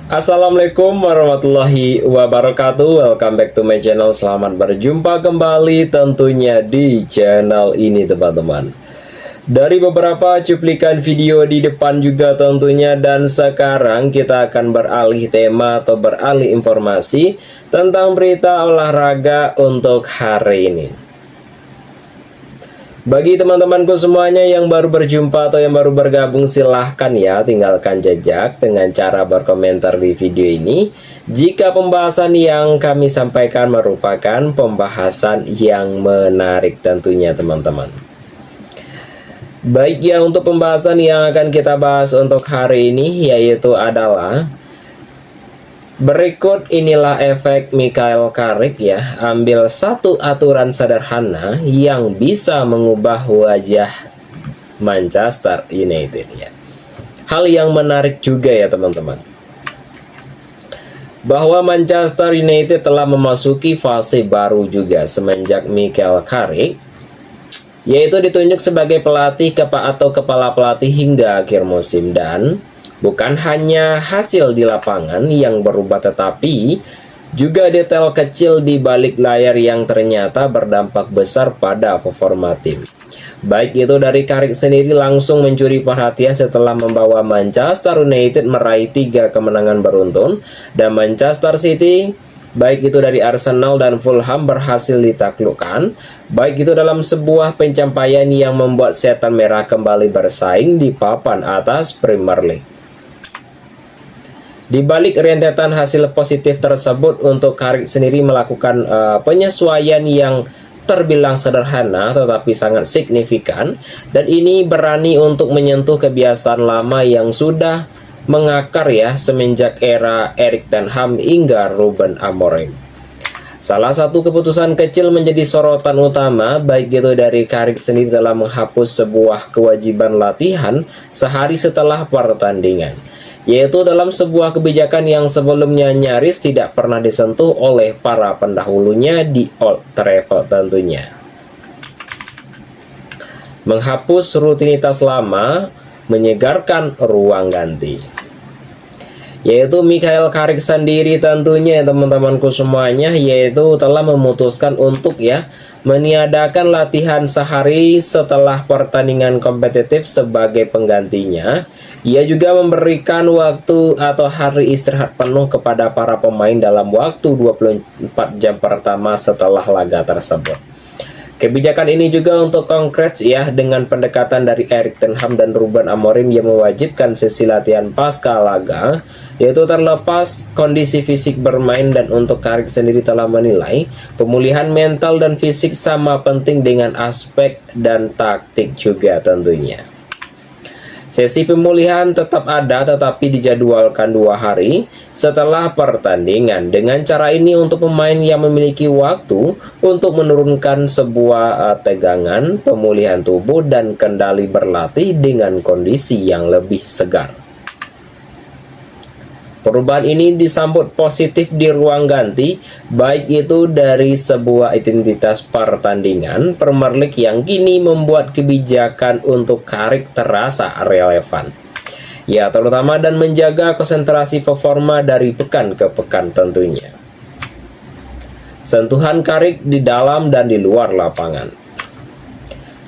Assalamualaikum warahmatullahi wabarakatuh. Welcome back to my channel. Selamat berjumpa kembali tentunya di channel ini teman-teman. Dari beberapa cuplikan video di depan juga tentunya, dan sekarang kita akan beralih tema atau beralih informasi tentang berita olahraga untuk hari ini. Bagi teman-temanku semuanya yang baru berjumpa atau yang baru bergabung, silahkan ya tinggalkan jejak dengan cara berkomentar di video ini jika pembahasan yang kami sampaikan merupakan pembahasan yang menarik tentunya teman-teman. Baik ya, untuk pembahasan yang akan kita bahas untuk hari ini yaitu adalah berikut inilah efek Michael Carrick ya. Ambil satu aturan sederhana yang bisa mengubah wajah Manchester United ya. Hal yang menarik juga ya teman-teman, bahwa Manchester United telah memasuki fase baru juga semenjak Michael Carrick yaitu ditunjuk sebagai pelatih atau kepala pelatih hingga akhir musim. Dan bukan hanya hasil di lapangan yang berubah, tetapi juga detail kecil di balik layar yang ternyata berdampak besar pada performa tim. Baik itu dari Carrick sendiri langsung mencuri perhatian setelah membawa Manchester United meraih 3 kemenangan beruntun, dan Manchester City baik itu dari Arsenal dan Fulham berhasil ditaklukkan, baik itu dalam sebuah pencapaian yang membuat setan merah kembali bersaing di papan atas Premier League. Di balik rentetan hasil positif tersebut, untuk Carrick sendiri melakukan penyesuaian yang terbilang sederhana tetapi sangat signifikan, dan ini berani untuk menyentuh kebiasaan lama yang sudah mengakar ya semenjak era Erik ten Hag hingga Ruben Amorim. Salah satu keputusan kecil menjadi sorotan utama baik itu dari Carrick sendiri dalam menghapus sebuah kewajiban latihan sehari setelah pertandingan, yaitu dalam sebuah kebijakan yang sebelumnya nyaris tidak pernah disentuh oleh para pendahulunya di Old Trafford tentunya. Menghapus rutinitas lama, menyegarkan ruang ganti. Yaitu Michael Carrick sendiri tentunya teman-temanku semuanya, yaitu telah memutuskan untuk meniadakan latihan sehari setelah pertandingan kompetitif sebagai penggantinya. Ia juga memberikan waktu atau hari istirahat penuh kepada para pemain dalam waktu 24 jam pertama setelah laga tersebut. Kebijakan ini juga untuk konkret ya dengan pendekatan dari Erik ten Hag dan Ruben Amorim yang mewajibkan sesi latihan pasca laga, yaitu terlepas kondisi fisik bermain. Dan untuk Carrick sendiri telah menilai pemulihan mental dan fisik sama penting dengan aspek dan taktik juga tentunya. Sesi pemulihan tetap ada tetapi dijadwalkan 2 hari setelah pertandingan. Dengan cara ini untuk pemain yang memiliki waktu untuk menurunkan sebuah tegangan, pemulihan tubuh dan kendali berlatih dengan kondisi yang lebih segar. Perubahan ini disambut positif di ruang ganti, baik itu dari sebuah identitas pertandingan Premier League yang kini membuat kebijakan untuk Carrick terasa relevan. Ya, terutama dan menjaga konsentrasi performa dari pekan ke pekan tentunya. Sentuhan Carrick di dalam dan di luar lapangan.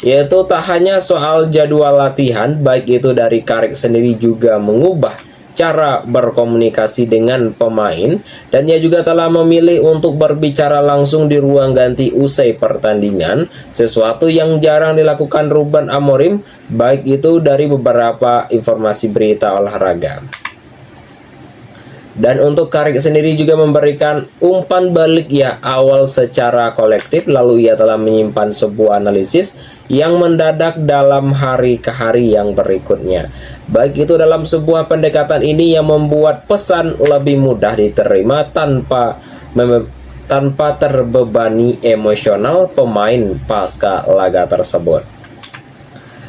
Yaitu tak hanya soal jadwal latihan, baik itu dari Carrick sendiri juga mengubah cara berkomunikasi dengan pemain, dan ia juga telah memilih untuk berbicara langsung di ruang ganti usai pertandingan, sesuatu yang jarang dilakukan Ruben Amorim, baik itu dari beberapa informasi berita olahraga. Dan untuk Carrick sendiri juga memberikan umpan balik ya awal secara kolektif, lalu ia telah menyimpan sebuah analisis yang mendadak dalam hari ke hari yang berikutnya. Baik itu dalam sebuah pendekatan ini yang membuat pesan lebih mudah diterima tanpa terbebani emosional pemain pasca laga tersebut.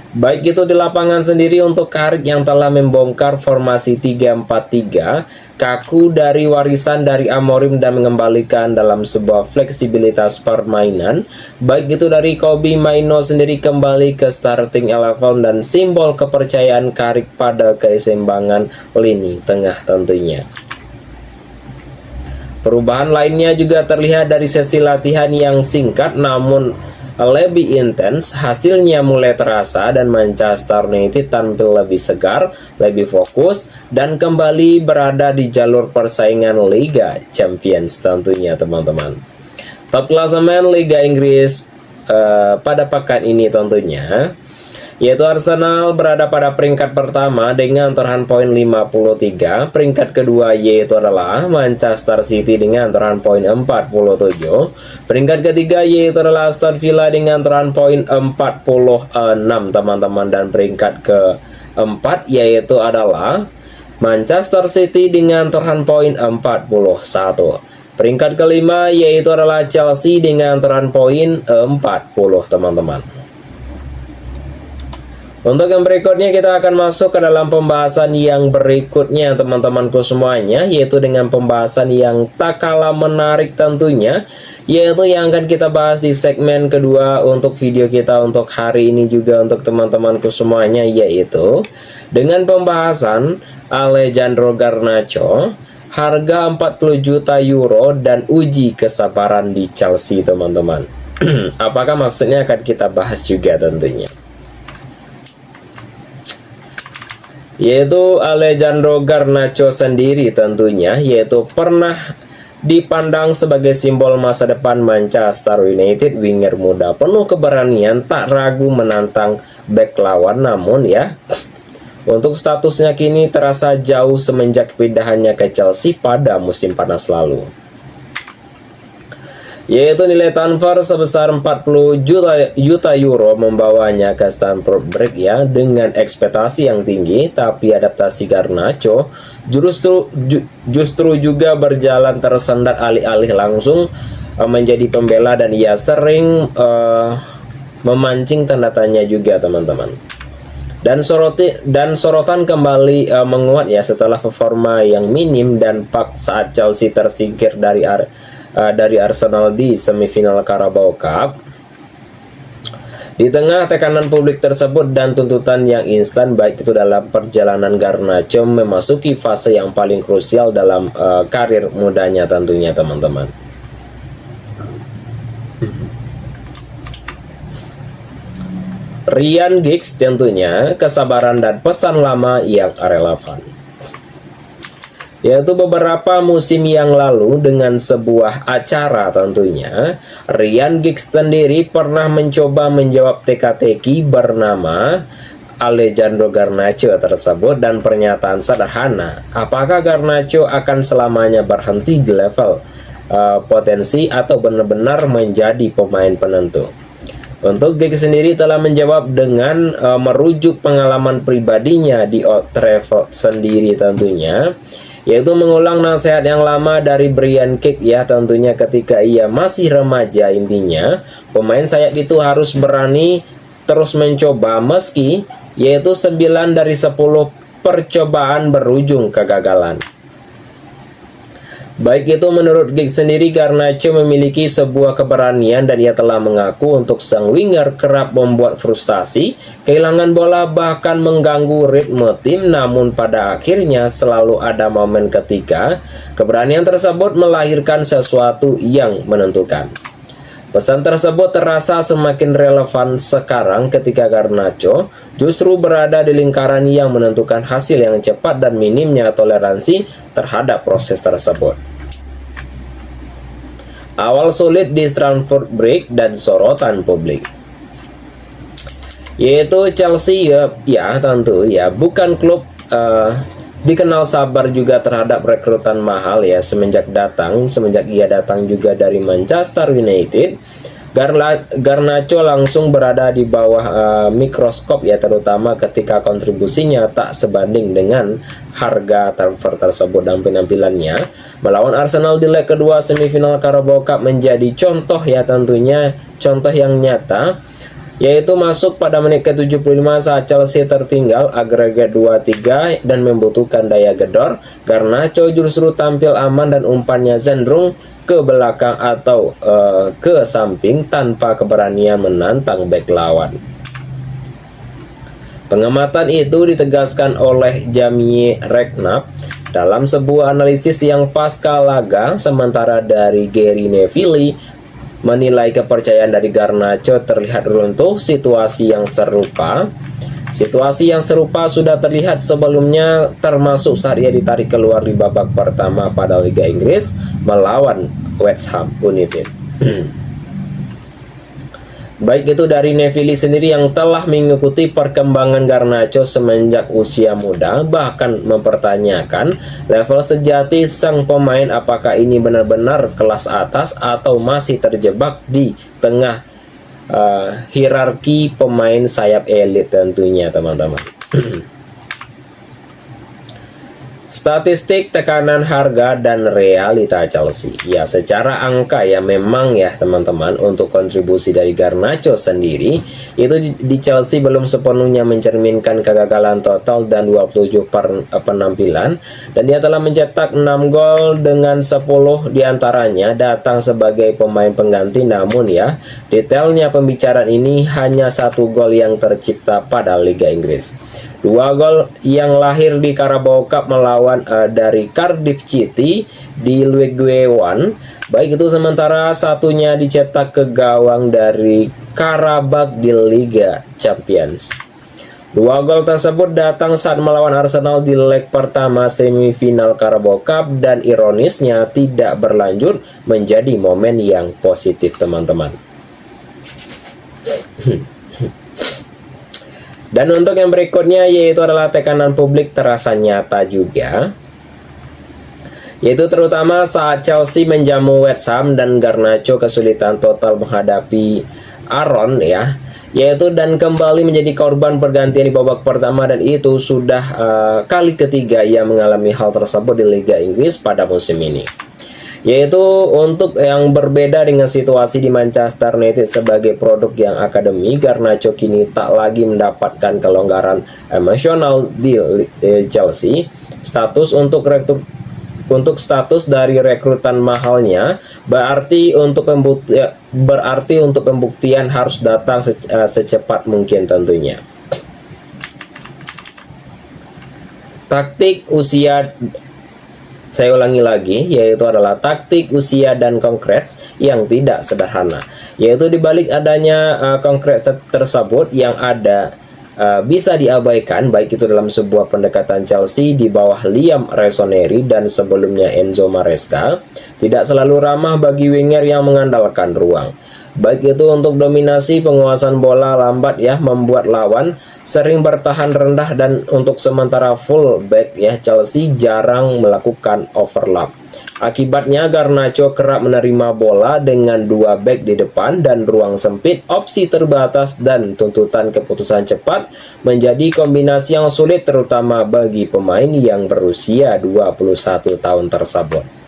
Baik itu di lapangan sendiri, untuk Carrick yang telah membongkar formasi 3-4-3 kaku dari warisan dari Amorim dan mengembalikan dalam sebuah fleksibilitas permainan, baik itu dari Kobbie Mainoo sendiri kembali ke starting eleven dan simbol kepercayaan Carrick pada keseimbangan lini tengah tentunya. Perubahan lainnya juga terlihat dari sesi latihan yang singkat namun lebih intens. Hasilnya mulai terasa dan Manchester United tampil lebih segar, lebih fokus, dan kembali berada di jalur persaingan Liga Champions tentunya teman-teman. Top klasemen Liga Inggris pada pekan ini tentunya, yaitu Arsenal berada pada peringkat pertama dengan torehan poin 53. Peringkat kedua yaitu adalah Manchester City dengan torehan poin 47. Peringkat ketiga yaitu adalah Aston Villa dengan torehan poin 46 teman-teman. Dan peringkat keempat yaitu adalah Manchester City dengan torehan poin 41. Peringkat kelima yaitu adalah Chelsea dengan torehan poin 40 teman-teman. Untuk yang berikutnya kita akan masuk ke dalam pembahasan yang berikutnya teman-temanku semuanya, yaitu dengan pembahasan yang tak kalah menarik tentunya, yaitu yang akan kita bahas di segmen kedua untuk video kita untuk hari ini juga untuk teman-temanku semuanya, yaitu dengan pembahasan Alejandro Garnacho, harga 40 juta euro dan uji kesabaran di Chelsea teman-teman. Apakah maksudnya akan kita bahas juga tentunya, yaitu Alejandro Garnacho sendiri tentunya, yaitu pernah dipandang sebagai simbol masa depan Manchester United. Winger muda penuh keberanian, tak ragu menantang bek lawan, namun ya untuk statusnya kini terasa jauh semenjak pindahannya ke Chelsea pada musim panas lalu, yaitu nilai transfer sebesar 40 juta euro membawanya ke Stamford Bridge ya, dengan ekspektasi yang tinggi. Tapi adaptasi Garnacho justru juga berjalan tersendat, alih-alih langsung menjadi pembela, dan ia sering memancing tanda tanya juga teman-teman. Dan sorotan kembali menguat ya setelah performa yang minim dan pak saat Chelsea tersingkir dari Arsenal di semifinal Carabao Cup. Di tengah tekanan publik tersebut dan tuntutan yang instan, baik itu dalam perjalanan Garnacho memasuki fase yang paling krusial dalam karir mudanya tentunya teman-teman. Ryan Giggs tentunya kesabaran dan pesan lama yang relevan, yaitu beberapa musim yang lalu dengan sebuah acara tentunya, Ryan Giggs sendiri pernah mencoba menjawab teka-teki bernama Alejandro Garnacho tersebut, dan pernyataan sederhana, apakah Garnacho akan selamanya berhenti di level potensi atau benar-benar menjadi pemain penentu? Untuk Giggs sendiri telah menjawab dengan merujuk pengalaman pribadinya di Old Trafford sendiri tentunya, yaitu mengulang nasihat yang lama dari Brian Cage ya tentunya ketika ia masih remaja. Intinya pemain sayap itu harus berani terus mencoba meski yaitu 9 dari 10 percobaan berujung kegagalan. Baik itu menurut Giggs sendiri, Garnacho memiliki sebuah keberanian dan ia telah mengaku untuk sang winger kerap membuat frustasi, kehilangan bola bahkan mengganggu ritme tim, namun pada akhirnya selalu ada momen ketika keberanian tersebut melahirkan sesuatu yang menentukan. Pesan tersebut terasa semakin relevan sekarang ketika Garnacho justru berada di lingkaran yang menentukan hasil yang cepat dan minimnya toleransi terhadap proses tersebut. Awal sulit di Stamford Bridge dan sorotan publik, yaitu Chelsea ya tentu ya bukan klub dikenal sabar juga terhadap rekrutan mahal ya semenjak ia datang juga dari Manchester United. Garnacho langsung berada di bawah mikroskop ya, terutama ketika kontribusinya tak sebanding dengan harga transfer tersebut, dan penampilannya melawan Arsenal di leg kedua semifinal Carabao Cup menjadi contoh ya tentunya, contoh yang nyata, yaitu masuk pada menit ke-75 saat Chelsea tertinggal agregat 2-3 dan membutuhkan daya gedor. Garnacho justru tampil aman dan umpannya cenderung ke belakang atau ke samping tanpa keberanian menantang bek lawan. Pengamatan itu ditegaskan oleh Jamie Redknapp Dalam sebuah analisis yang pasca laga, sementara dari Gary Neville menilai kepercayaan dari Garnacho terlihat runtuh. Situasi yang serupa sudah terlihat sebelumnya, termasuk saat ia ditarik keluar di babak pertama pada Liga Inggris melawan West Ham United. Baik itu dari Neville sendiri yang telah mengikuti perkembangan Garnacho semenjak usia muda, bahkan mempertanyakan level sejati sang pemain, apakah ini benar-benar kelas atas atau masih terjebak di tengah hierarki pemain sayap elit tentunya teman-teman. Statistik, tekanan harga, dan realita Chelsea. Ya, secara angka ya memang ya teman-teman, untuk kontribusi dari Garnacho sendiri itu di Chelsea belum sepenuhnya mencerminkan kegagalan total dan 27 penampilan, dan dia telah mencetak 6 gol dengan 10 diantaranya datang sebagai pemain pengganti. Namun ya, detailnya pembicaraan ini, hanya 1 gol yang tercipta pada Liga Inggris. 2 gol yang lahir di Carabao Cup melawan dari Cardiff City di Ligue 1. Baik itu, sementara satunya dicetak ke gawang dari Karabakh di Liga Champions. 2 gol tersebut datang saat melawan Arsenal di leg pertama semifinal Carabao Cup, dan ironisnya tidak berlanjut menjadi momen yang positif teman-teman. Dan untuk yang berikutnya, yaitu adalah tekanan publik terasa nyata juga, yaitu terutama saat Chelsea menjamu West Ham dan Garnacho kesulitan total menghadapi Aaron ya, yaitu dan kembali menjadi korban pergantian di babak pertama, dan itu sudah kali ketiga ia mengalami hal tersebut di Liga Inggris pada musim ini. Yaitu untuk yang berbeda dengan situasi di Manchester United sebagai produk yang akademi, Garnacho kini tak lagi mendapatkan kelonggaran emosional di Chelsea. Status dari rekrutan mahalnya berarti untuk pembuktian harus datang secepat mungkin tentunya. Taktik usia, saya ulangi lagi, yaitu adalah taktik usia dan konkret yang tidak sederhana. Yaitu dibalik adanya konkret tersebut yang ada bisa diabaikan, baik itu dalam sebuah pendekatan Chelsea di bawah Liam Rossoneri dan sebelumnya Enzo Maresca, tidak selalu ramah bagi winger yang mengandalkan ruang. Baik itu untuk dominasi, penguasaan bola lambat ya, membuat lawan sering bertahan rendah, dan untuk sementara fullback ya, Chelsea jarang melakukan overlap. Akibatnya Garnacho kerap menerima bola dengan 2 back di depan dan ruang sempit, opsi terbatas, dan tuntutan keputusan cepat menjadi kombinasi yang sulit terutama bagi pemain yang berusia 21 tahun tersebut.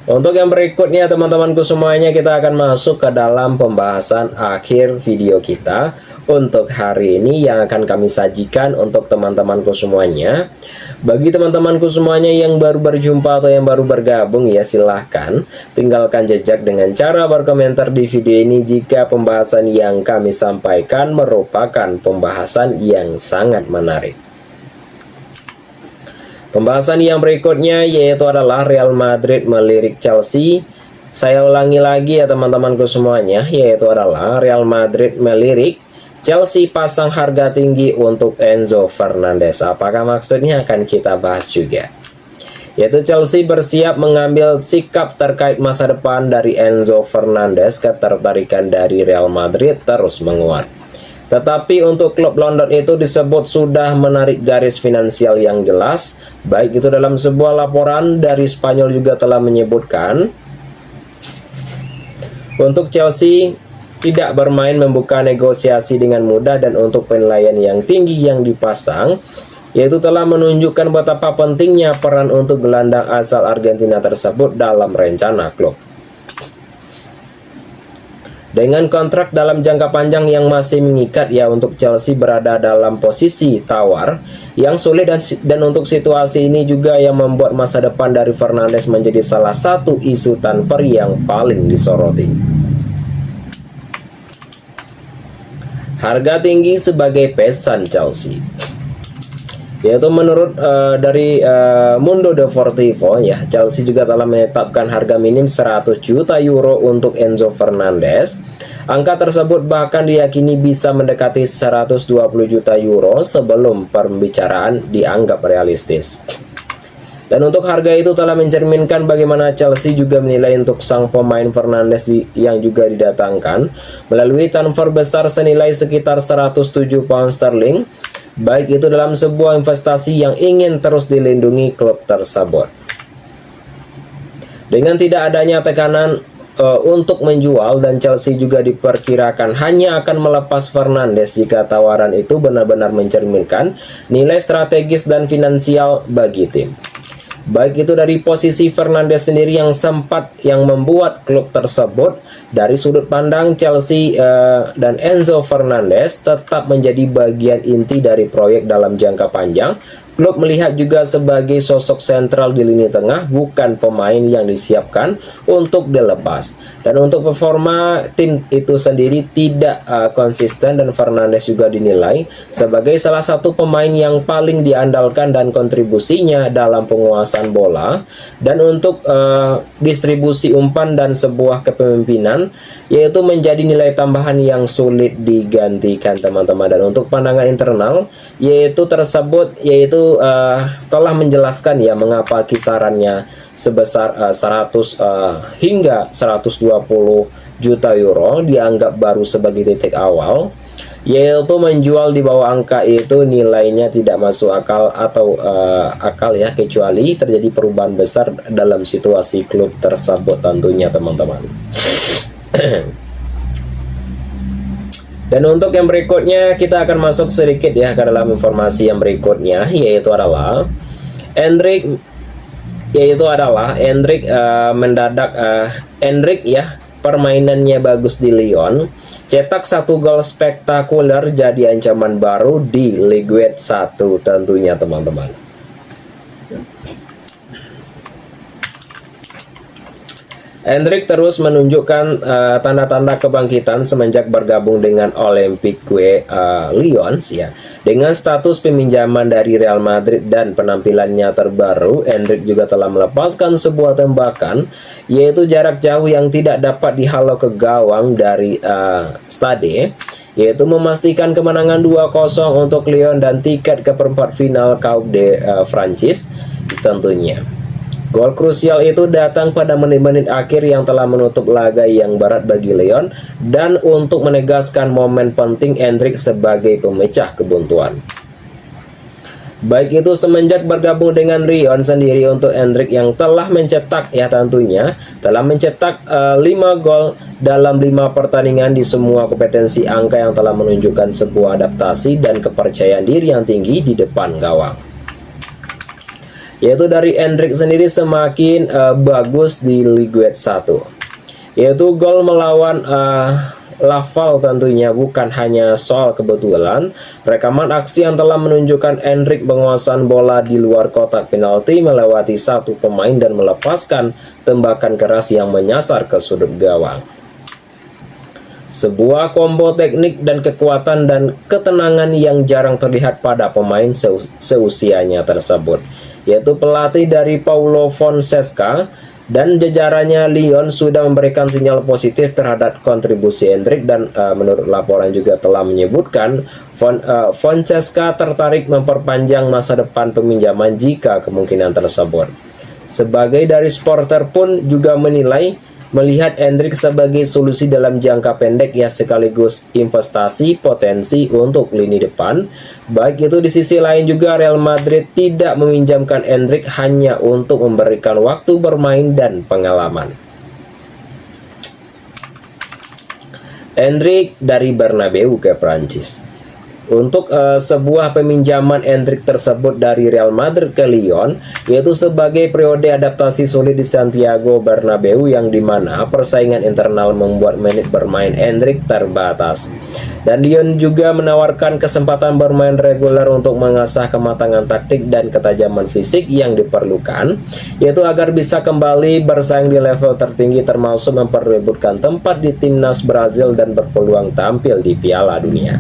Untuk yang berikutnya teman-temanku semuanya, kita akan masuk ke dalam pembahasan akhir video kita untuk hari ini yang akan kami sajikan untuk teman-temanku semuanya. Bagi teman-temanku semuanya yang baru berjumpa atau yang baru bergabung ya, silahkan tinggalkan jejak dengan cara berkomentar di video ini jika pembahasan yang kami sampaikan merupakan pembahasan yang sangat menarik. Pembahasan yang berikutnya yaitu adalah Real Madrid melirik Chelsea. Saya ulangi lagi ya teman-temanku semuanya, yaitu adalah Real Madrid melirik Chelsea, pasang harga tinggi untuk Enzo Fernandez. Apakah maksudnya akan kita bahas juga. Yaitu Chelsea bersiap mengambil sikap terkait masa depan dari Enzo Fernandez. Ketertarikan dari Real Madrid terus menguat. Tetapi untuk klub London itu disebut sudah menarik garis finansial yang jelas. Baik itu dalam sebuah laporan dari Spanyol juga telah menyebutkan untuk Chelsea tidak bermain membuka negosiasi dengan mudah, dan untuk penilaian yang tinggi yang dipasang yaitu telah menunjukkan betapa pentingnya peran untuk gelandang asal Argentina tersebut dalam rencana klub. Dengan kontrak dalam jangka panjang yang masih mengikat ya, untuk Chelsea berada dalam posisi tawar yang sulit, dan untuk situasi ini juga yang membuat masa depan dari Fernandes menjadi salah satu isu transfer yang paling disoroti. Harga tinggi sebagai pesan Chelsea. Yaitu menurut dari Mundo Deportivo ya, Chelsea juga telah menetapkan harga minim 100 juta euro untuk Enzo Fernandez. Angka tersebut bahkan diyakini bisa mendekati 120 juta euro sebelum pembicaraan dianggap realistis. Dan untuk harga itu telah mencerminkan bagaimana Chelsea juga menilai untuk sang pemain Fernandes yang juga didatangkan melalui transfer besar senilai sekitar 107 pound sterling, baik itu dalam sebuah investasi yang ingin terus dilindungi klub tersebut. Dengan tidak adanya tekanan untuk menjual, dan Chelsea juga diperkirakan hanya akan melepas Fernandes jika tawaran itu benar-benar mencerminkan nilai strategis dan finansial bagi tim. Baik itu dari posisi Fernandes sendiri yang membuat klub tersebut dari sudut pandang Chelsea dan Enzo Fernandez tetap menjadi bagian inti dari proyek dalam jangka panjang. Klub melihat juga sebagai sosok sentral di lini tengah, bukan pemain yang disiapkan untuk dilepas. Dan untuk performa tim itu sendiri tidak konsisten, dan Fernandes juga dinilai sebagai salah satu pemain yang paling diandalkan dan kontribusinya dalam penguasaan bola dan untuk distribusi umpan dan sebuah kepemimpinan, yaitu menjadi nilai tambahan yang sulit digantikan, teman-teman. Dan untuk pandangan internal yaitu telah menjelaskan ya mengapa kisarannya sebesar 100 hingga 120 juta euro dianggap baru sebagai titik awal, yaitu menjual di bawah angka itu nilainya tidak masuk akal atau akal ya, kecuali terjadi perubahan besar dalam situasi klub tersebut tentunya, teman-teman. Dan untuk yang berikutnya kita akan masuk sedikit ya ke dalam informasi yang berikutnya, yaitu adalah Endrick mendadak Endrick ya, permainannya bagus di Lyon, cetak 1 gol spektakuler, jadi ancaman baru di Ligue 1 tentunya, teman-teman. Endrick terus menunjukkan tanda-tanda kebangkitan semenjak bergabung dengan Olympique Lyon ya. Dengan status peminjaman dari Real Madrid dan penampilannya terbaru, Endrick juga telah melepaskan sebuah tembakan, yaitu jarak jauh yang tidak dapat dihalau ke gawang dari Stade, yaitu memastikan kemenangan 2-0 untuk Lyon dan tiket ke perempat final Coupe de France tentunya. Gol krusial itu datang pada menit-menit akhir yang telah menutup laga yang berat bagi Lyon, dan untuk menegaskan momen penting Endrick sebagai pemecah kebuntuan. Baik itu semenjak bergabung dengan Lyon sendiri, untuk Endrick yang telah mencetak ya tentunya telah mencetak 5 gol dalam 5 pertandingan di semua kompetensi, angka yang telah menunjukkan sebuah adaptasi dan kepercayaan diri yang tinggi di depan gawang. Yaitu dari Endrick sendiri semakin bagus di Ligue 1, yaitu gol melawan Laval tentunya bukan hanya soal kebetulan. Rekaman aksi yang telah menunjukkan Endrick penguasaan bola di luar kotak penalti melewati satu pemain dan melepaskan tembakan keras yang menyasar ke sudut gawang. Sebuah kombo teknik dan kekuatan dan ketenangan yang jarang terlihat pada pemain seusianya tersebut, yaitu pelatih dari Paulo Fonseca dan jajarannya Lyon sudah memberikan sinyal positif terhadap kontribusi Endrick, dan menurut laporan juga telah menyebutkan Fonseca tertarik memperpanjang masa depan peminjaman jika kemungkinan tersebut. Sebagai dari supporter pun juga melihat Endrick sebagai solusi dalam jangka pendek ya, sekaligus investasi potensi untuk lini depan. Baik itu di sisi lain juga Real Madrid tidak meminjamkan Endrick hanya untuk memberikan waktu bermain dan pengalaman. Endrick dari Bernabeu ke Prancis. Untuk sebuah peminjaman Endrick tersebut dari Real Madrid ke Lyon, yaitu sebagai periode adaptasi sulit di Santiago Bernabeu, yang dimana persaingan internal membuat menit bermain Endrick terbatas. Dan Lyon juga menawarkan kesempatan bermain reguler untuk mengasah kematangan taktik dan ketajaman fisik yang diperlukan, yaitu agar bisa kembali bersaing di level tertinggi, termasuk memperebutkan tempat di timnas Brazil dan berpeluang tampil di Piala Dunia.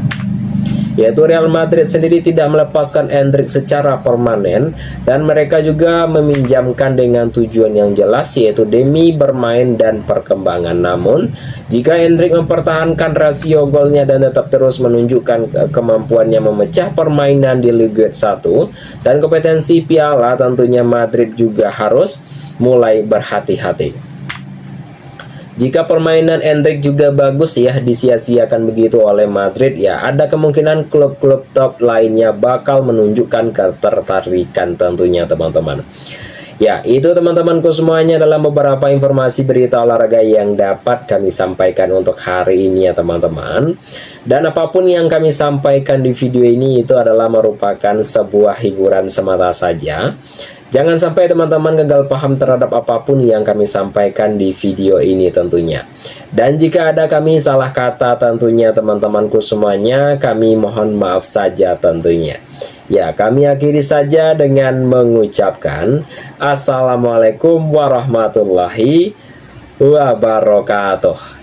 yaitu Real Madrid sendiri tidak melepaskan Endrick secara permanen dan mereka juga meminjamkan dengan tujuan yang jelas, yaitu demi bermain dan perkembangan. Namun jika Endrick mempertahankan rasio golnya dan tetap terus menunjukkan kemampuannya memecah permainan di Liga 1 dan kompetensi piala, tentunya Madrid juga harus mulai berhati-hati. Jika permainan Endrick juga bagus ya disia-siakan begitu oleh Madrid, ya ada kemungkinan klub-klub top lainnya bakal menunjukkan ketertarikan tentunya teman-teman. Ya, itu teman-temanku semuanya dalam beberapa informasi berita olahraga yang dapat kami sampaikan untuk hari ini ya teman-teman. Dan apapun yang kami sampaikan di video ini itu adalah merupakan sebuah hiburan semata saja. Jangan sampai teman-teman gagal paham terhadap apapun yang kami sampaikan di video ini tentunya. Dan jika ada kami salah kata tentunya teman-temanku semuanya, kami mohon maaf saja tentunya. Ya, kami akhiri saja dengan mengucapkan Assalamualaikum warahmatullahi wabarakatuh.